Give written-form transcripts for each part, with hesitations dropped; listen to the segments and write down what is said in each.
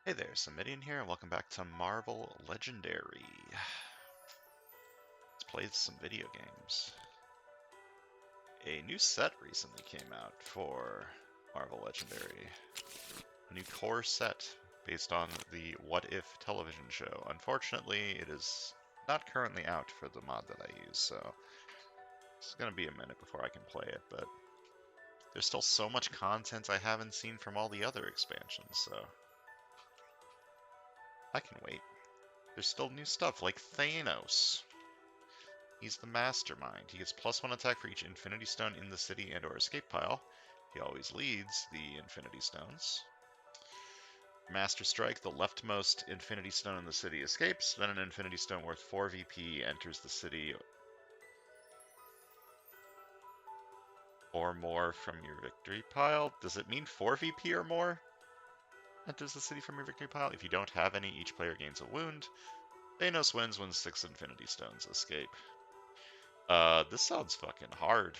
Hey there, Samitian here, and welcome back to Marvel Legendary. Let's play some video games. A new set recently came out for Marvel Legendary. A new core set based on the What If television show. Unfortunately, it is not currently out for the mod that I use, so it's going to be a minute before I can play it, but there's still so much content I haven't seen from all the other expansions, so I can wait. There's still new stuff like Thanos. He's the mastermind. He gets +1 attack for each Infinity Stone in the city and or escape pile. He always leads the Infinity Stones. Master Strike, the leftmost Infinity Stone in the city escapes. Then an Infinity Stone worth 4 VP enters the city or more from your victory pile. Does it mean 4 VP or more enters the city from your victory pile? If you don't have any, each player gains a wound. Thanos wins when 6 Infinity Stones escape. This sounds fucking hard.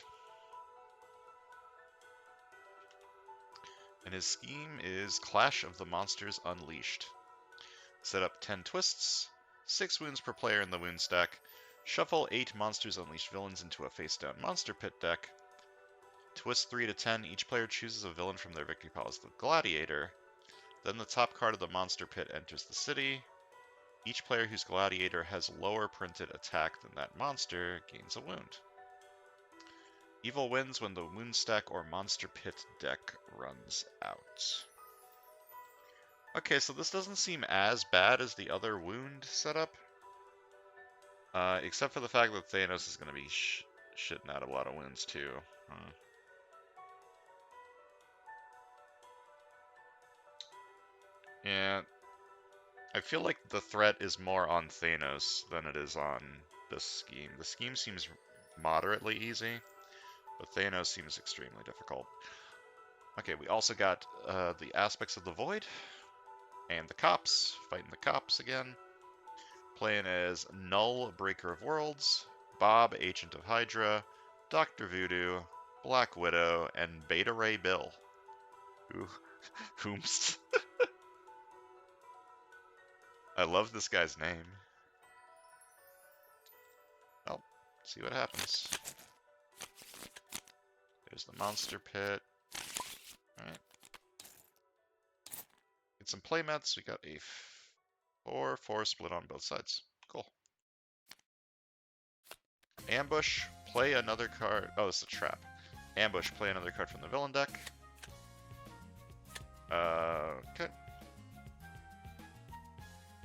And his scheme is Clash of the Monsters Unleashed. Set up 10 twists, 6 wounds per player in the wound stack, shuffle 8 Monsters Unleashed villains into a face-down monster pit deck, twist 3 to 10, each player chooses a villain from their victory pile as the Gladiator, then the top card of the monster pit enters the city. Each player whose Gladiator has lower printed attack than that monster gains a wound. Evil wins when the wound stack or monster pit deck runs out. Okay, so this doesn't seem as bad as the other wound setup. Except for the fact that Thanos is going to be shitting out a lot of wounds too. Yeah, I feel like the threat is more on Thanos than it is on this scheme. The scheme seems moderately easy, but Thanos seems extremely difficult. Okay, we also got the Aspects of the Void and the Cops, fighting the Cops again. Playing as Null, Breaker of Worlds, Bob, Agent of Hydra, Dr. Voodoo, Black Widow, and Beta Ray Bill. Whomst. I love this guy's name. Well, see what happens. There's the monster pit. Alright. Get some playmats. We got a 4-4 split on both sides. Cool. Ambush, play another card. Oh, it's a trap. Ambush, play another card from the villain deck. Okay.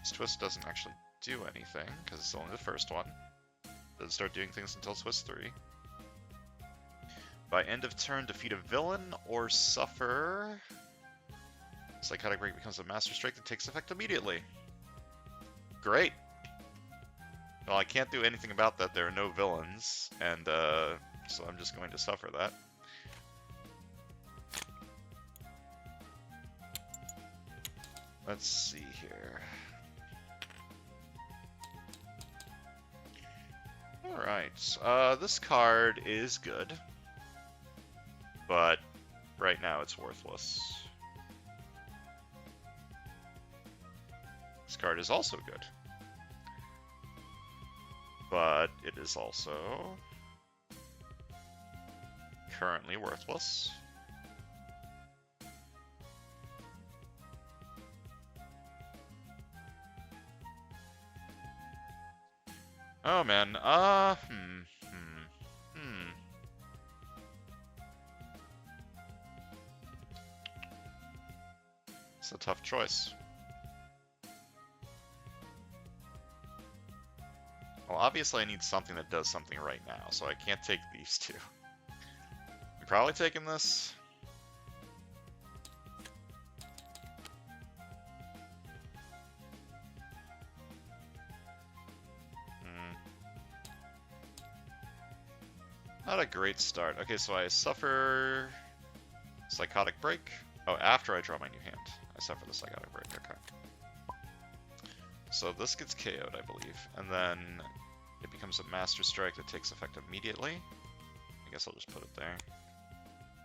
This twist doesn't actually do anything, because it's only the first one. Doesn't start doing things until twist 3. By end of turn, defeat a villain or suffer. Psychotic Break becomes a Master Strike that takes effect immediately. Great! Well, I can't do anything about that. There are no villains, and so I'm just going to suffer that. Let's see here. Alright, this card is good, but right now it's worthless. This card is also good, but it is also currently worthless. Oh man, It's a tough choice. Well, obviously I need something that does something right now, so I can't take these two. I'm probably taking this. Not a great start. Okay, so I suffer Psychotic Break. Oh, after I draw my new hand, I suffer the Psychotic Break. Okay. So this gets KO'd, I believe, and then it becomes a Master Strike that takes effect immediately. I guess I'll just put it there.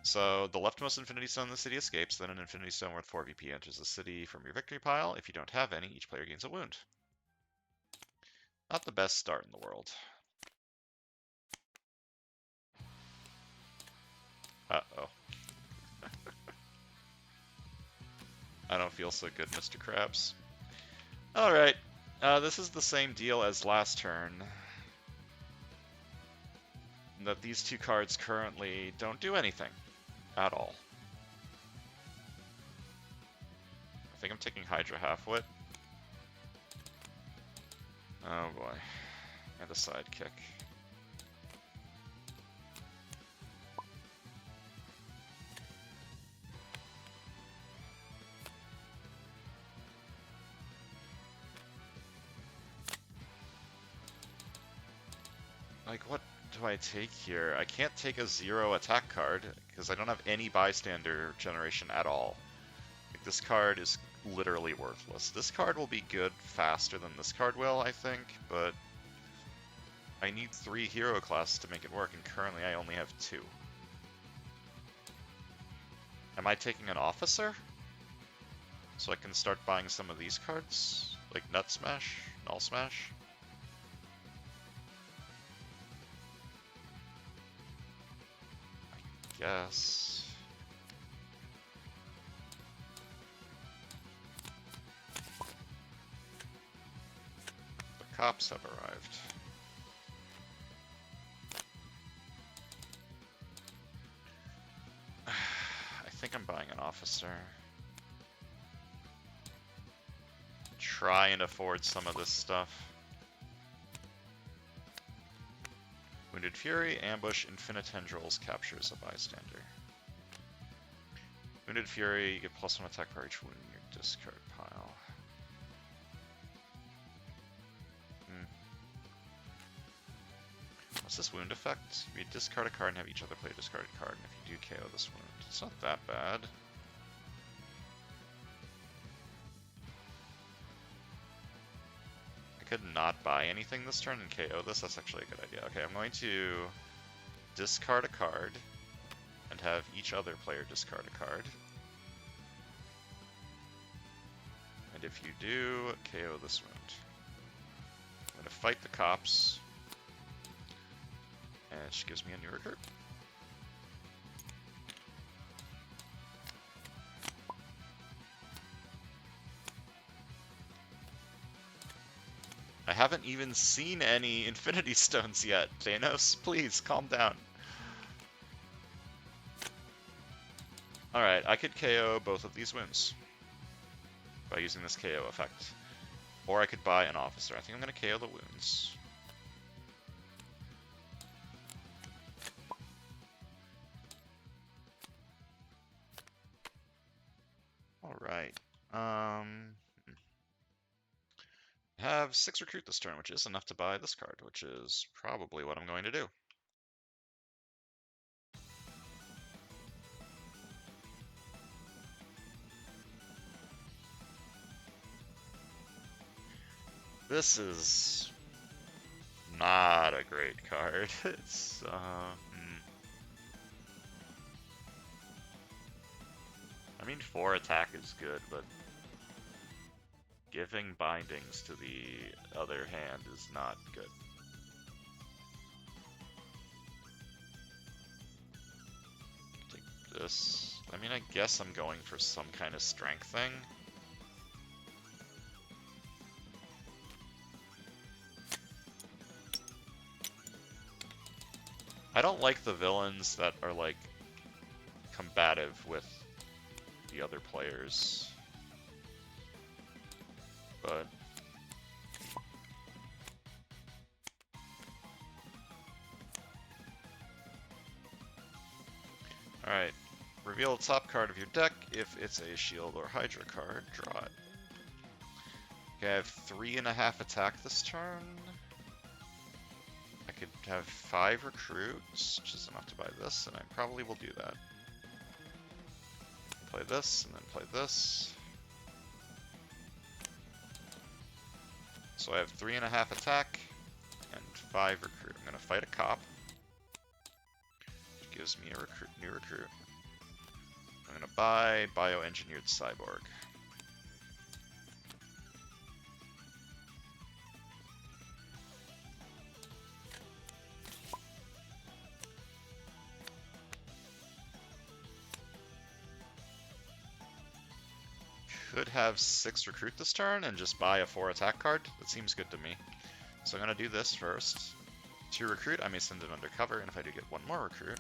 So the leftmost Infinity Stone in the city escapes, then an Infinity Stone worth 4 VP enters the city from your victory pile. If you don't have any, each player gains a wound. Not the best start in the world. Uh-oh. I don't feel so good, Mr. Krabs. Alright, this is the same deal as last turn. That these two cards currently don't do anything at all. I think I'm taking Hydra Halfwit. Oh boy. And a sidekick. Like, what do I take here? I can't take a 0 attack card, because I don't have any bystander generation at all. Like, this card is literally worthless. This card will be good faster than this card will, I think, but I need 3 hero classes to make it work, and currently I only have 2. Am I taking an officer? So I can start buying some of these cards? Like Nut Smash? Null Smash? I guess. The cops have arrived. I think I'm buying an officer. Try and afford some of this stuff. Wounded Fury, Ambush, Infinite Tendrils, captures a bystander. Wounded Fury, you get +1 attack for each wound in your discard pile. What's this wound effect? You discard a card and have each other play a discarded card, and if you do KO this wound. It's not that bad. I could not buy anything this turn and KO this. That's actually a good idea. Okay, I'm going to discard a card and have each other player discard a card. And if you do, KO this wound. I'm going to fight the cops. And she gives me a new recruit. I haven't even seen any Infinity Stones yet. Thanos, please, calm down. Alright, I could KO both of these wounds by using this KO effect. Or I could buy an officer. I think I'm going to KO the wounds. Alright. Have 6 recruit this turn, which is enough to buy this card, which is probably what I'm going to do. This is not a great card. It's, I mean, 4 attack is good, but giving bindings to the other hand is not good. Take this. I mean, I guess I'm going for some kind of strength thing. I don't like the villains that are, like, combative with the other players. But alright, reveal the top card of your deck. If it's a shield or Hydra card, draw it. Okay, I have 3.5 attack this turn. I could have 5 recruits, which is enough to buy this, and I probably will do that. Play this, and then play this. So I have 3.5 attack and 5 recruit. I'm going to fight a cop, which gives me a new recruit. I'm gonna buy Bioengineered Cyborg. Could have 6 recruit this turn and just buy a 4 attack card. That seems good to me. So I'm gonna do this first. 2 recruit, I may send it undercover, and if I do get 1 more recruit,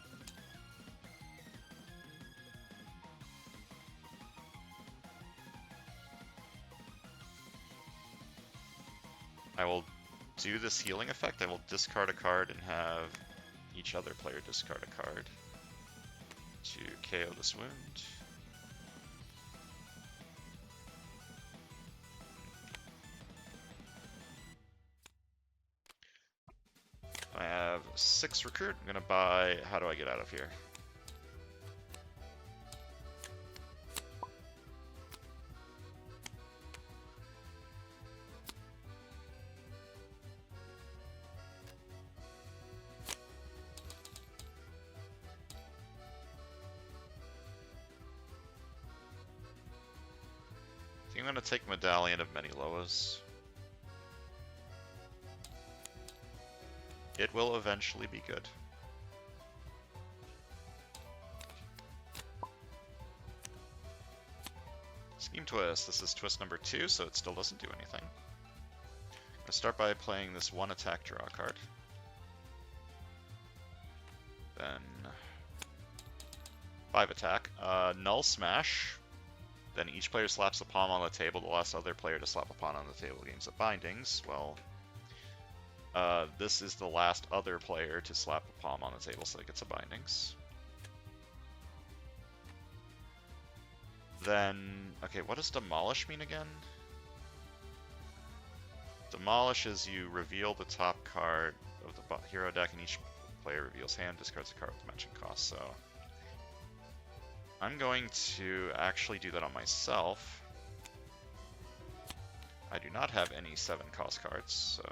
I will do this healing effect. I will discard a card and have each other player discard a card to KO this wound. I have 6 recruit. I'm gonna buy. How do I get out of here? I think I'm gonna take Medallion of Many Loas. It will eventually be good. Scheme Twist. This is twist number 2, so it still doesn't do anything. I'm gonna start by playing this 1 attack draw card. Then 5 attack. Null Smash. Then each player slaps a palm on the table. The last other player to slap a pawn on the table gains a Bindings. Well, this is the last other player to slap a palm on the table, so it gets a Bindings. Then, okay, what does Demolish mean again? Demolish is you reveal the top card of the hero deck, and each player reveals hand, discards a card with mention cost, so I'm going to actually do that on myself. I do not have any 7 cost cards, so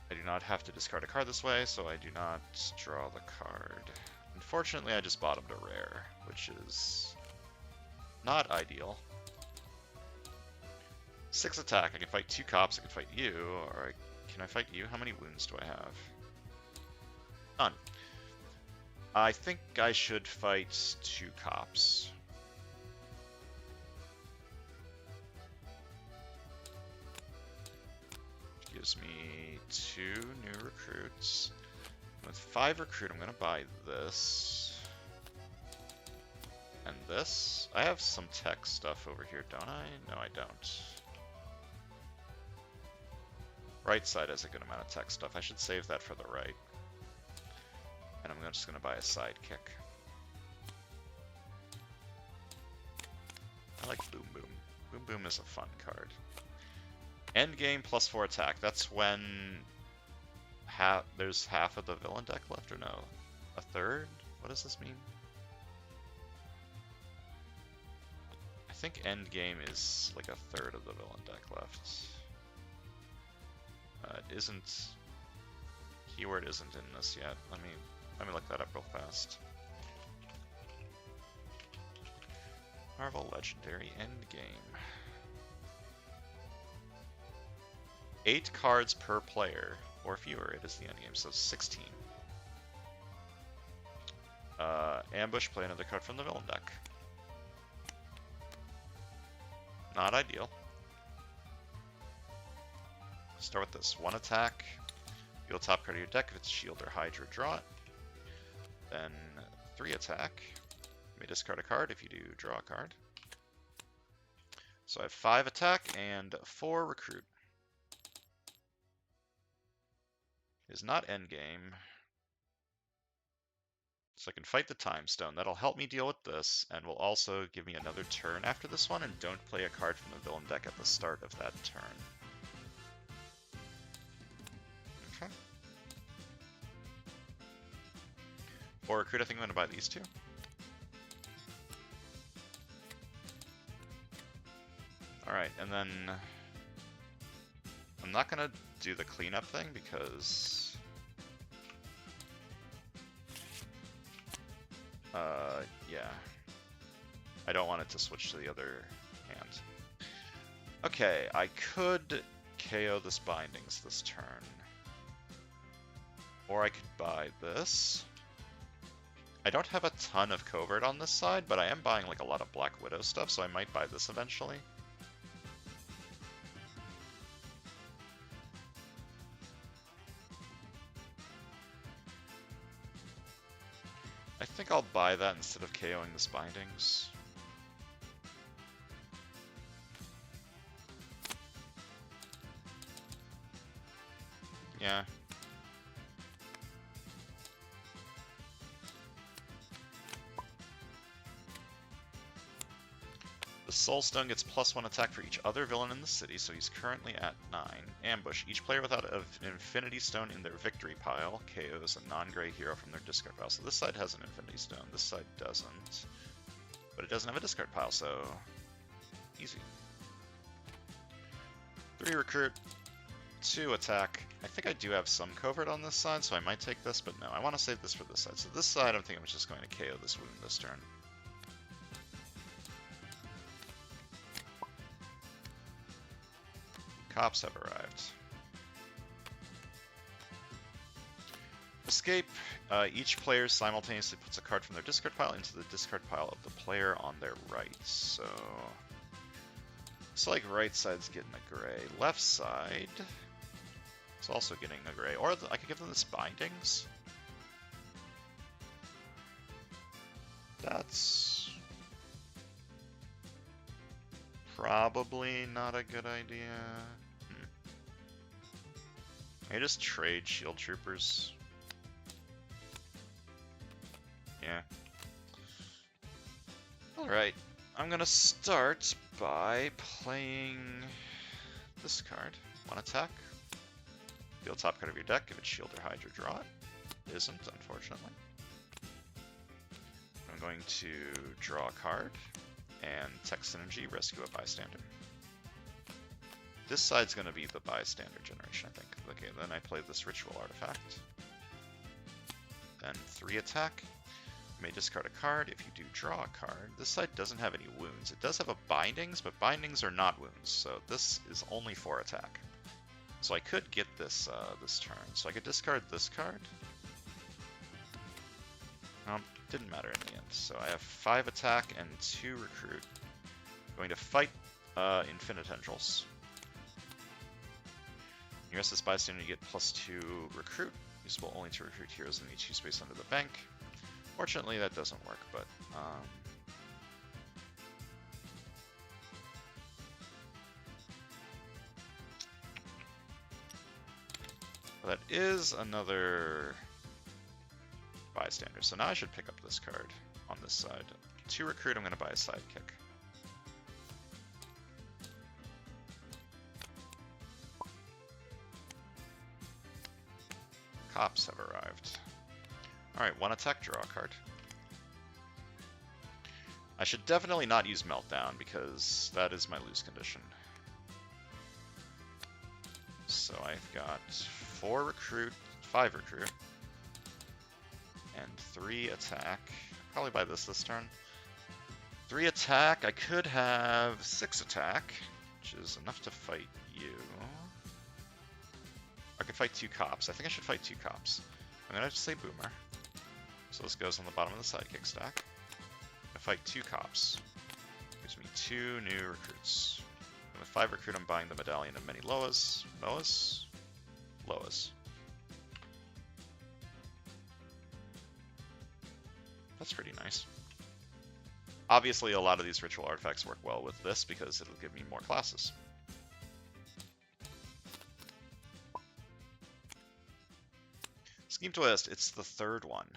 I do not have to discard a card this way, so I do not draw the card. Unfortunately, I just bottomed a rare, which is not ideal. 6 attack, I can fight 2 cops, I can fight you, or can I fight you? How many wounds do I have? None. I think I should fight 2 cops. Which gives me 2 new recruits. With 5 recruit, I'm going to buy this. And this. I have some tech stuff over here, don't I? No, I don't. Right side has a good amount of tech stuff. I should save that for the right. And I'm just going to buy a sidekick. I like Boom Boom. Boom Boom is a fun card. Endgame plus 4 attack. That's when there's half of the villain deck left, or no? A third? What does this mean? I think endgame is like a third of the villain deck left. It isn't. Keyword isn't in this yet. Let me look that up real fast. Marvel Legendary Endgame. 8 cards per player, or fewer, it is the endgame, so 16. Ambush, play another card from the villain deck. Not ideal. Start with this. 1 attack. Deal top card of your deck. If it's Shield or Hydra, draw it. Then 3 attack. You may discard a card. If you do, draw a card. So I have 5 attack and 4 recruit. It is not endgame. So I can fight the Time Stone. That'll help me deal with this, and will also give me another turn after this one, and don't play a card from the villain deck at the start of that turn. Okay. 4 recruit, I think I'm going to buy these 2. Alright, and then I'm not going to do the cleanup thing because Yeah. I don't want it to switch to the other hand. Okay, I could KO this Bindings this turn. Or I could buy this. I don't have a ton of covert on this side, but I am buying like a lot of Black Widow stuff, so I might buy this eventually. I think I'll buy that instead of KOing this Bindings. Yeah. The Soulstone gets +1 attack for each other villain in the city, so he's currently at 9. Ambush. Each player without an Infinity Stone in their victory pile KOs a non-gray hero from their discard pile. So this side has an Infinity Stone, this side doesn't. But it doesn't have a discard pile, so easy. 3 recruit, 2 attack. I think I do have some covert on this side, so I might take this, but no, I want to save this for this side. So this side, I'm thinking I'm just going to KO this wound this turn. Cops have arrived. Escape. Each player simultaneously puts a card from their discard pile into the discard pile of the player on their right. So it's like right side's getting a gray. Left side is also getting a gray. Or I could give them this Bindings. That's probably not a good idea. I just trade Shield Troopers. Yeah. Alright, I'm gonna start by playing this card. 1 attack. Deal top card of your deck. If it's Shield or Hydra, draw it. It isn't, unfortunately. I'm going to draw a card and Tech Synergy, rescue a bystander. This side's going to be the bystander generation, I think. Okay, then I play this ritual artifact. Then 3 attack. You may discard a card if you do draw a card. This side doesn't have any wounds. It does have a Bindings, but Bindings are not wounds, so this is only 4 attack. So I could get this this turn. So I could discard this card. Didn't matter in the end. So I have 5 attack and 2 recruit. Going to fight Infinitendrils. You rest this bystander, you get +2 recruit. Usable only to recruit heroes in the HQ space under the bank. Fortunately, that doesn't work, but that is another bystander. So now I should pick up this card on this side. 2 recruit, I'm going to buy a sidekick. Cops have arrived. Alright, 1 attack, draw a card. I should definitely not use Meltdown because that is my lose condition. So I've got 4 recruit, 5 recruit, and 3 attack. Probably buy this turn. 3 attack, I could have 6 attack, which is enough to fight you. I could fight 2 cops. I think I should fight 2 cops. I'm gonna have to say Boomer. So this goes on the bottom of the sidekick stack. I fight 2 cops. Gives me 2 new recruits. And with 5 recruit, I'm buying the Medallion of Many Loas. Loas? Loas. That's pretty nice. Obviously, a lot of these ritual artifacts work well with this because it'll give me more classes. Scheme Twist, it's the 3rd one.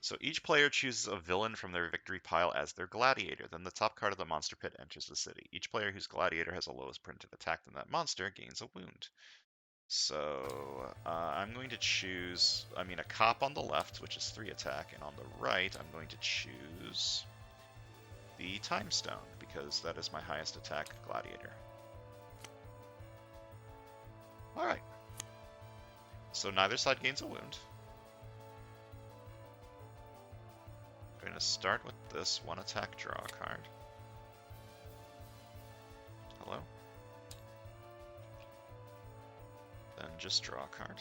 So each player chooses a villain from their victory pile as their gladiator. Then the top card of the monster pit enters the city. Each player whose gladiator has the lowest printed attack than that monster gains a wound. So I'm going to choose, a cop on the left, which is 3 attack, and on the right, I'm going to choose the Time Stone, because that is my highest attack gladiator. Alright. So neither side gains a wound. going to start with this one attack, draw a card. Hello? Then just draw a card.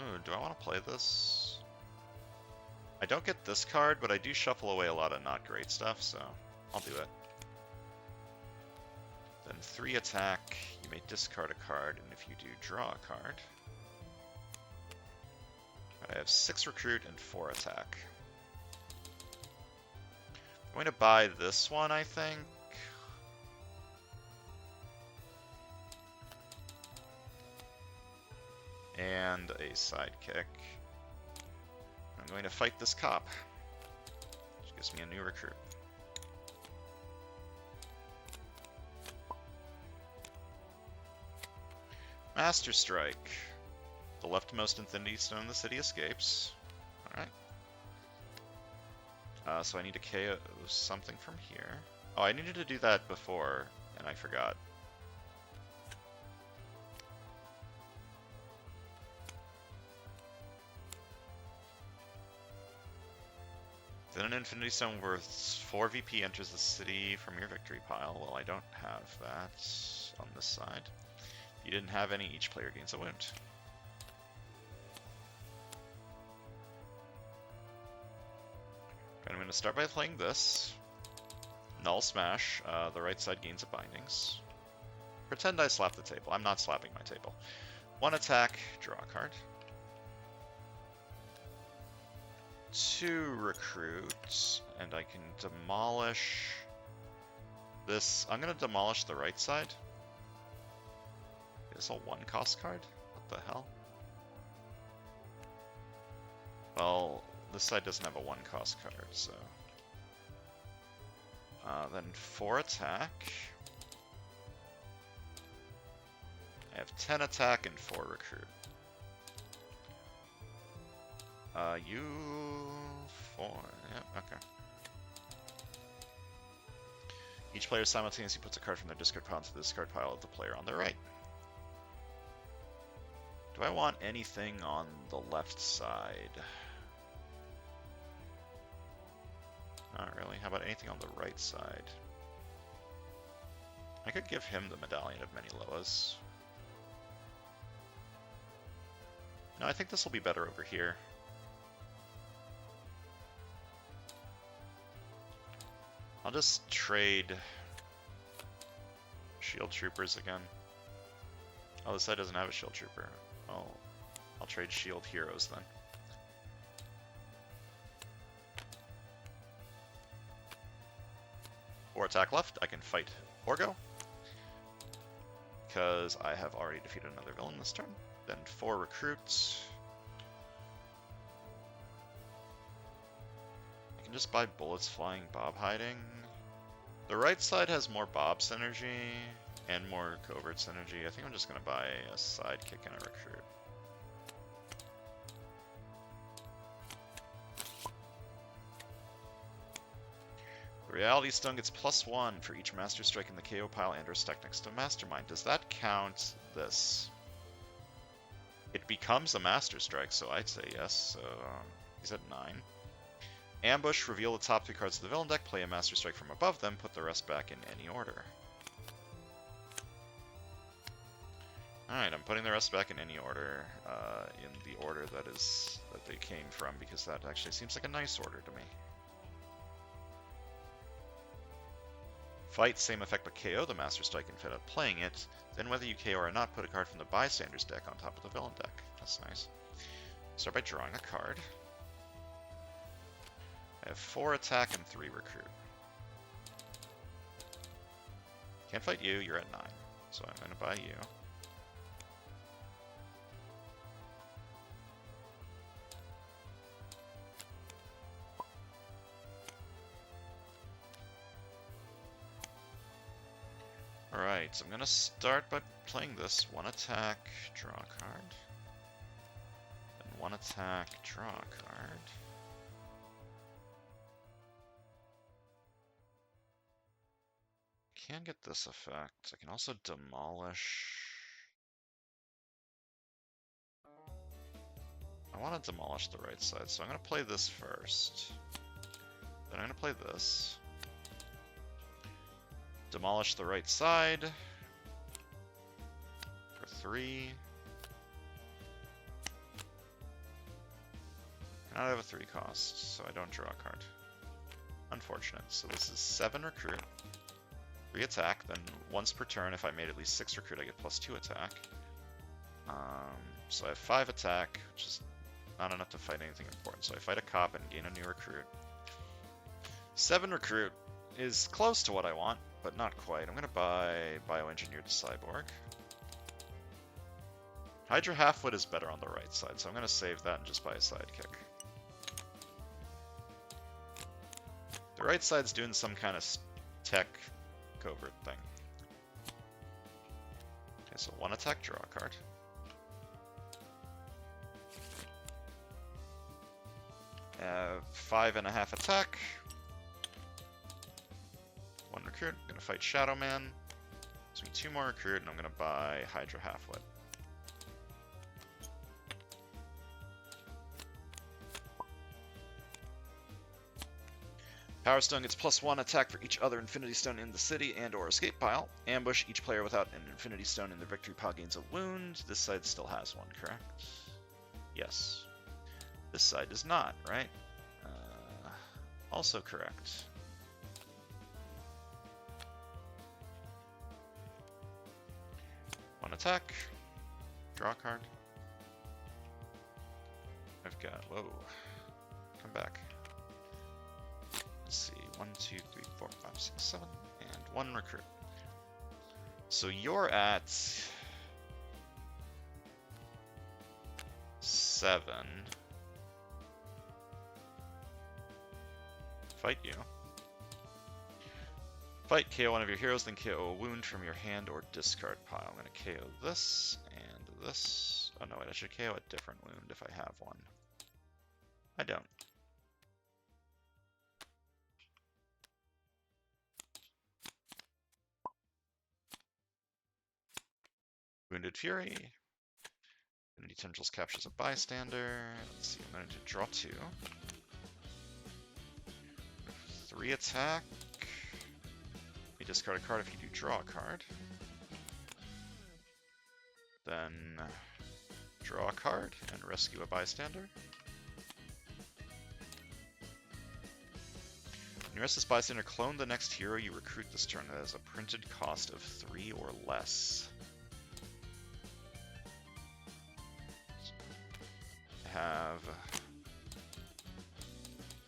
Ooh, do I want to play this? I don't get this card, but I do shuffle away a lot of not great stuff, so I'll do it. Then 3 attack, you may discard a card, and if you do, draw a card. I have 6 recruit and 4 attack. I'm going to buy this one, I think. And a sidekick. I'm going to fight this cop, which gives me a new recruit. Master Strike. The leftmost Infinity Stone in the city escapes. Alright. So I need to KO something from here. Oh, I needed to do that before, and I forgot. Then an Infinity Stone worth 4 VP enters the city from your victory pile. Well, I don't have that on this side. If you didn't have any, each player gains a wound. And I'm going to start by playing this. Null Smash. The right side gains a Bindings. Pretend I slap the table. I'm not slapping my table. 1 attack, draw a card. 2 recruits, and I can demolish this. I'm going to demolish the right side. Is this a 1-cost card? What the hell? Well, this side doesn't have a 1-cost card, so... then 4 attack. I have 10 attack and 4 recruit. You 4. Yeah, okay. Each player simultaneously puts a card from their discard pile into the discard pile of the player on their right. Do I want anything on the left side? Not really. How about anything on the right side? I could give him the Medallion of Many Loas. No, I think this will be better over here. I'll just trade Shield Troopers again. Oh, this side doesn't have a Shield Trooper. Oh, I'll trade Shield Heroes then. Four attack left. I can fight Orgo, because I have already defeated another villain this turn. Then 4 recruits. I can just buy Bullets Flying, Bob Hiding. The right side has more Bob synergy and more Covert synergy. I think I'm just going to buy a Sidekick and a Recruit. The Reality Stone gets +1 for each Master Strike in the KO pile and or stack next to Mastermind. Does that count this? It becomes a Master Strike, so I'd say yes. So he's at 9. Ambush, reveal the top 3 cards of the villain deck, play a Master Strike from above them, put the rest back in any order. Alright, I'm putting the rest back in any order, in the order that they came from, because that actually seems like a nice order to me. Fight, same effect but KO the Master Strike instead of playing it. Then whether you KO or not, put a card from the Bystanders deck on top of the villain deck. That's nice. Start by drawing a card. I have 4 attack and 3 recruit. Can't fight you, you're at 9. So I'm going to buy you. Alright, so I'm going to start by playing this. 1 attack, draw a card. Then 1 attack, draw a card. Can get this effect. I can also demolish. I want to demolish the right side, so I'm going to play this first. Then I'm going to play this. Demolish the right side for 3. And I have a 3 cost, so I don't draw a card. Unfortunate. So this is 7 recruit, 3 attack, then once per turn, if I made at least 6 recruit, I get +2 attack. So I have 5 attack, which is not enough to fight anything important. So I fight a cop and gain a new recruit. 7 recruit is close to what I want, but not quite. I'm going to buy Bioengineered Cyborg. Hydra Halfwit is better on the right side, so I'm going to save that and just buy a sidekick. The right side's doing some kind of tech covert thing. Okay, so 1 attack, draw a card. I have 5.5 attack. 1 recruit. I'm going to fight Shadow Man. Swing 2 more recruit, and I'm going to buy Hydra Halfwit. Power Stone gets +1 attack for each other Infinity Stone in the city and or escape pile. Ambush, each player without an Infinity Stone in their victory pile gains a wound. This side still has one, correct? Yes. This side does not, right? Also correct. One attack. Draw a card. I've got... Whoa. Come back. Let's see. 1, 2, 3, 4, 5, 6, 7. And 1 recruit. So you're at... 7. Fight you. Fight, KO one of your heroes, then KO a wound from your hand or discard pile. I'm going to KO this and this. Oh no, wait, I should KO a different wound if I have one. I don't. Wounded Fury. Infinity Tendrils captures a bystander. Let's see, I'm going to draw 2. 3 attack. You discard a card if you do draw a card. Then draw a card and rescue a bystander. When you rest this bystander, clone the next hero you recruit this turn that has a printed cost of 3 or less. I have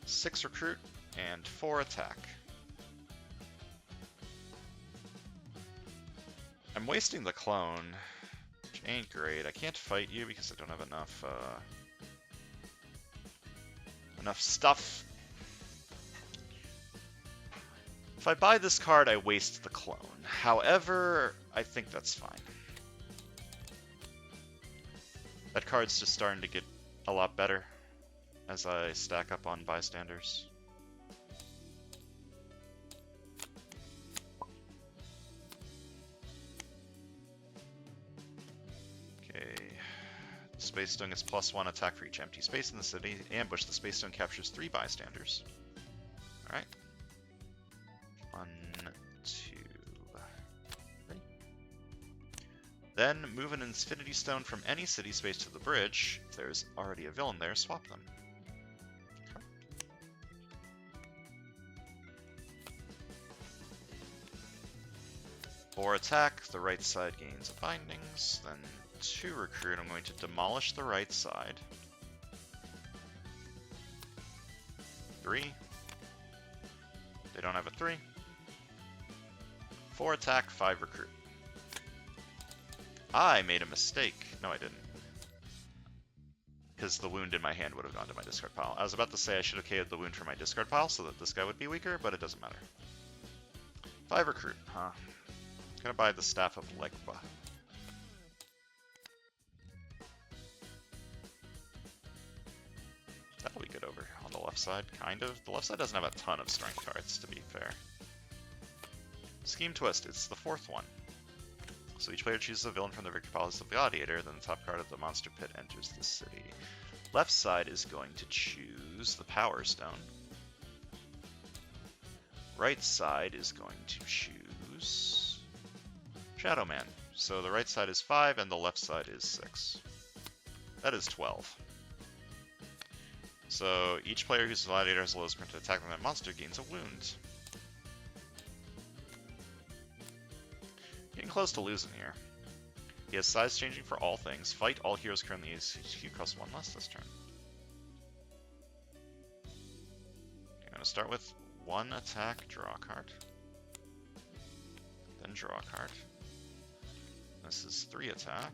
6 recruit and 4 attack. I'm wasting the clone, which ain't great. I can't fight you because I don't have enough stuff. If I buy this card, I waste the clone. However, I think that's fine. That card's just starting to get a lot better as I stack up on bystanders. Space Stone gets +1 attack for each empty space in the city. Ambush, the Space Stone captures 3 bystanders. Alright. 1, 2, 3. Then move an Infinity Stone from any city space to the bridge. If there's already a villain there, swap them. Okay. 4 attack, the right side gains a bindings, then 2 recruit. I'm going to demolish the right side. 3. They don't have a 3. 4 attack, 5 recruit. I made a mistake. No, I didn't. Because the wound in my hand would have gone to my discard pile. I was about to say I should have KO'd the wound from my discard pile so that this guy would be weaker, but it doesn't matter. 5 recruit, huh? Gonna buy the Staff of Legba. That'll be good over on the left side, kind of. The left side doesn't have a ton of strength cards, to be fair. Scheme Twist, it's the 4th one. So each player chooses a villain from their victory pile as the Gladiator, then the top card of the monster pit enters the city. Left side is going to choose the Power Stone. right side is going to choose Shadow Man. So the right side is 5 and the left side is 6. That is 12. So each player whose Gladiator has the lowest printed attack on that monster gains a wound. Getting close to losing here. He has size changing for all things. Fight all heroes currently use HQ cost 1 less this turn. I'm going to start with 1 attack, draw a card. Then draw a card. This is 3 attack.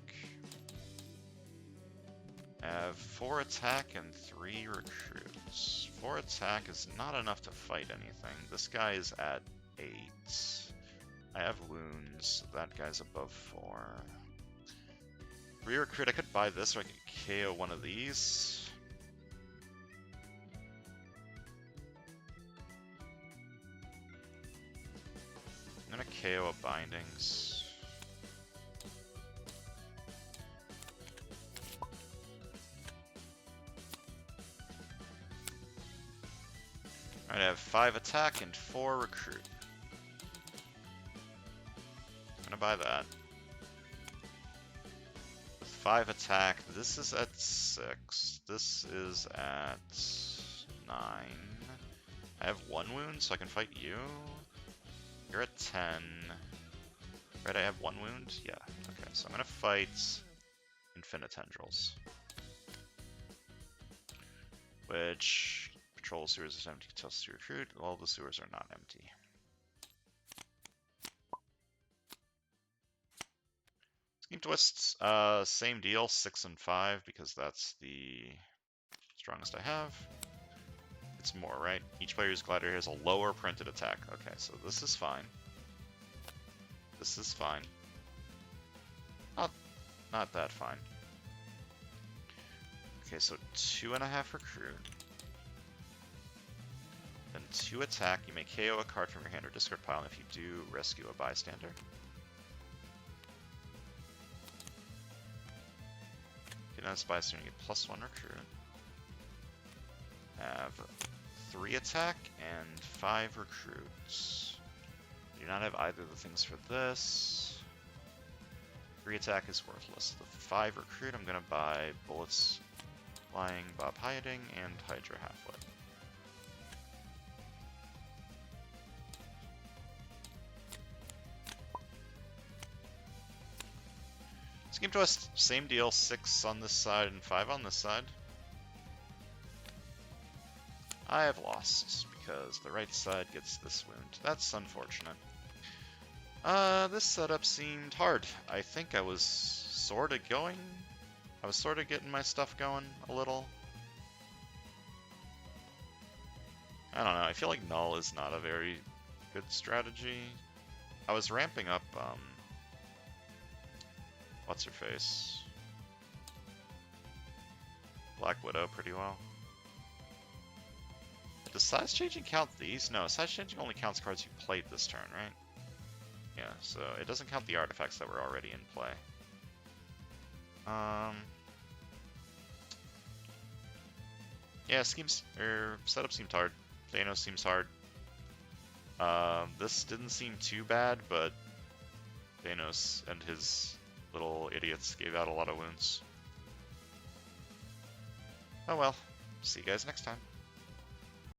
I have 4 attack and 3 recruits. 4 attack is not enough to fight anything. This guy is at 8. I have wounds. So that guy's above 4. 3 recruit. I could buy this or I could KO one of these. I'm gonna KO a Bindings. I have 5 attack and 4 recruit. I'm gonna buy that. With 5 attack, this is at 6. This is at 9. I have 1 wound, so I can fight you. You're at 10. Right, I have 1 wound? Yeah. Okay, so I'm gonna fight Infinitendrils. Which... Patrol sewers is empty, tells to recruit. All the sewers are not empty. Scheme twists, same deal, 6 and 5, because that's the strongest I have. It's more, right? Each player's Gladiator has a lower printed attack. Okay, so this is fine. This is fine. Not that fine. Okay, so 2.5 recruit. Then 2 attack. You may KO a card from your hand or discard pile, and if you do, rescue a bystander. Get another bystander, you get +1 recruit. Have 3 attack and 5 recruits. Do not have either of the things for this. 3 attack is worthless. The 5 recruit, I'm gonna buy Bullets Flying, Bob Hiding, and Hydra Halfwit. Scheme twist, same deal, 6 on this side and 5 on this side. I have lost, because the right side gets this wound. That's unfortunate. This setup seemed hard. I think I was sorta going. I was sorta getting my stuff going a little. I don't know, I feel like Null is not a very good strategy. I was ramping up, what's her face? Black Widow pretty well. Does size changing count these? No, size changing only counts cards you played this turn, right? Yeah, so it doesn't count the artifacts that were already in play. Yeah, setup seemed hard. Thanos seems hard. This didn't seem too bad, but Thanos and his little idiots gave out a lot of wounds. Oh well, see you guys next time.